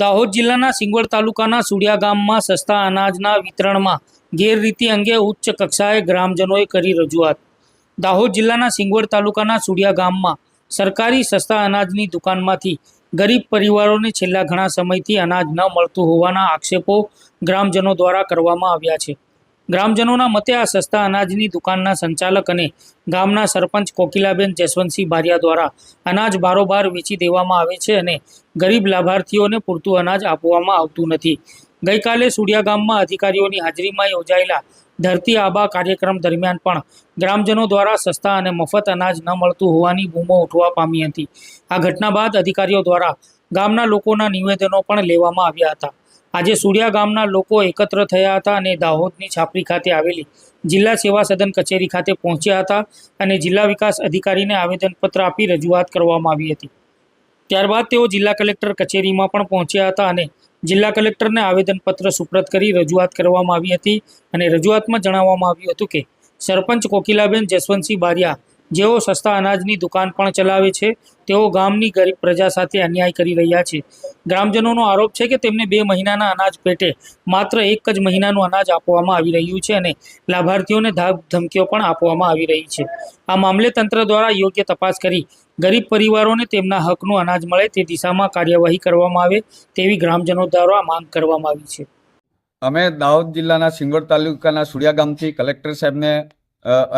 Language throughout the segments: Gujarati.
દાહોદ જિલ્લાના સિંગવડ તાલુકાના સુડિયા ગામમાં સસ્તા અનાજના વિતરણમાં ગેરરીતિ અંગે ઉચ્ચ કક્ષાએ ગ્રામજનોએ કરી રજૂઆત. દાહોદ જિલ્લાના સિંગવડ તાલુકાના સુડિયા ગામમાં સરકારી સસ્તા અનાજની દુકાનમાંથી ગરીબ પરિવારોને છેલ્લા ઘણા સમયથી અનાજ ન મળતું હોવાના આક્ષેપો ગ્રામજનો દ્વારા કરવામાં આવ્યા છે. ગ્રામજનોના મતે આ સસ્તા અનાજની દુકાનના સંચાલક અને ગામના સરપંચ કોકિલાબેન જસવંતસિંહ બારિયા દ્વારા અનાજ બારોબાર વેચી દેવામાં આવે છે અને ગરીબ લાભાર્થીઓને પૂરતું અનાજ આપવામાં આવતું નથી. ગઈકાલે સુડિયા ગામમાં અધિકારીઓની હાજરીમાં યોજાયેલા ધરતી આબા કાર્યક્રમ દરમિયાન પણ ગ્રામજનો દ્વારા સસ્તા અને મફત અનાજ ન મળતું હોવાની બૂમો ઉઠવા પામી હતી. આ ઘટના બાદ અધિકારીઓ દ્વારા ગામના લોકોના નિવેદનો પણ લેવામાં આવ્યા હતા. આજે સુડિયા ગામના લોકો એકત્ર થયા હતા અને દાહોદની છાપરી ખાતે આવેલી જિલ્લા સેવા સદન કચેરી ખાતે પહોંચ્યા હતા અને જિલ્લા વિકાસ અધિકારીને આવેદનપત્ર આપી રજૂઆત કરવામાં આવી હતી. ત્યારબાદ તેઓ જિલ્લા કલેક્ટર કચેરીમાં પણ પહોંચ્યા હતા અને જિલ્લા કલેક્ટરને આવેદનપત્ર સુપ્રત કરી રજૂઆત કરવામાં આવી હતી અને રજૂઆતમાં જણાવવામાં આવ્યું હતું કે સરપંચ કોકિલાબેન જસવંતસિંહ બારિયા જેઓ સસ્તા અનાજની દુકાન પણ ચલાવે છે, તેઓ ગામની ગરીબ પ્રજા સાથે અન્યાય કરી રહ્યા છે. ગ્રામજનોનો આરોપ છે કે તેમને 2 મહિનાના અનાજ પેટે માત્ર 1 જ મહિનાનું અનાજ આપવામાં આવી રહ્યું છે અને લાભાર્થીઓને ધમકીઓ પણ આપવામાં આવી રહી છે. આ મામલે તંત્ર દ્વારા યોગ્ય તપાસ કરી ગરીબ પરિવારોને તેમના હકનું અનાજ મળે તે દિશામાં કાર્યવાહી કરવામાં આવે તેવી ગ્રામજનો દ્વારા માંગ કરવામાં આવી છે. અમે દાહોદ જિલ્લાના સિંગવડ તાલુકાના સુડિયા ગામથી કલેક્ટર સાહેબને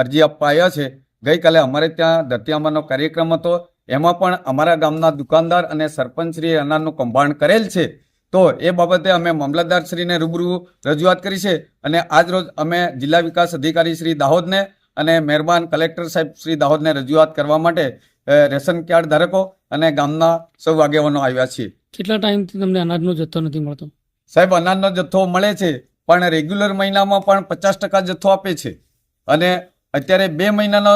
અરજી આપવા આવ્યા છે. ગઈકાલે અમારે ત્યાં ધરતી આબાનો કાર્યક્રમ હતો. એમાં પણ અમારા ગામના દુકાનદાર અને સરપંચશ્રીએ અનાજનું કૌભાંડ કરેલ છે. તો એ બાબતે અમે મામલતદારશ્રીને રૂબરૂ રજૂઆત કરી છે અને આજરોજ અમે જિલ્લા વિકાસ અધિકારી શ્રી દાહોદને અને મહેરબાન કલેક્ટર સાહેબ શ્રી દાહોદને રજૂઆત કરવા માટે રેશન કાર્ડ ધારકો અને ગામના સૌ આગેવાનો આવ્યા છીએ. કેટલા ટાઈમથી તમને અનાજનો જથ્થો નથી મળતો? સાહેબ, અનાજનો જથ્થો મળે છે પણ રેગ્યુલર મહિનામાં પણ 50% જથ્થો આપે છે અને અત્યારે 2 મહિનાનો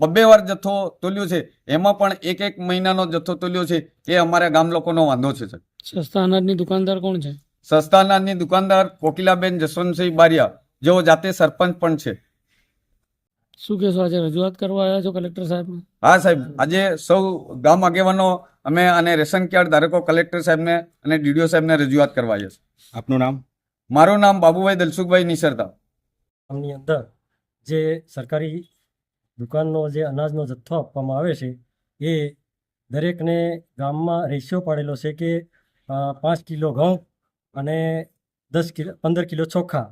2 વાર જથ્થો તોલ્યો છે. એમાં પણ 1 મહિનાનો જથ્થો તોલ્યો છે. એ અમારા ગામ લોકોનો વાંધો છે. સસ્તા અનાજની દુકાનદાર કોણ છે? સસ્તા અનાજની દુકાનદાર કોકિલાબેન જસવંતસિંહ બારિયા, જેઓ જાતે સરપંચ પણ છે. શું કહેશો, આજે રજૂઆત કરવા આવ્યા છો કલેક્ટર સાહેબ? હા સાહેબ, આજે સૌ ગામ આગેવાનો અમે અને રેશન કાર્ડ ધારકો કલેક્ટર સાહેબને અને ડીડીઓ સાહેબને રજૂઆત કરવા આવ્યા છે. આપનું નામ? મારું નામ બાબુભાઈ દલસુખભાઈ નિસરતા. ગામની અંદર જે સરકારી દુકાનનો જે અનાજનો જથ્થો આપવામાં આવે છે એ દરેકને ગામમાં રેશિયો પાડેલો છે કે 5 કિલો ઘઉં અને 15 કિલો ચોખા,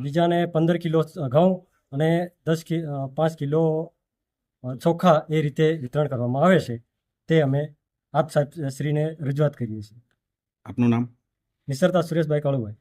બીજાને 15 કિલો ઘઉં અને 5 કિલો ચોખા એ રીતે વિતરણ કરવામાં આવે છે. તે અમે આપ સાહેબ શ્રીને રજૂઆત કરીએ છીએ. આપનું નામ? નિસરતા સુરેશભાઈ કાળુભાઈ.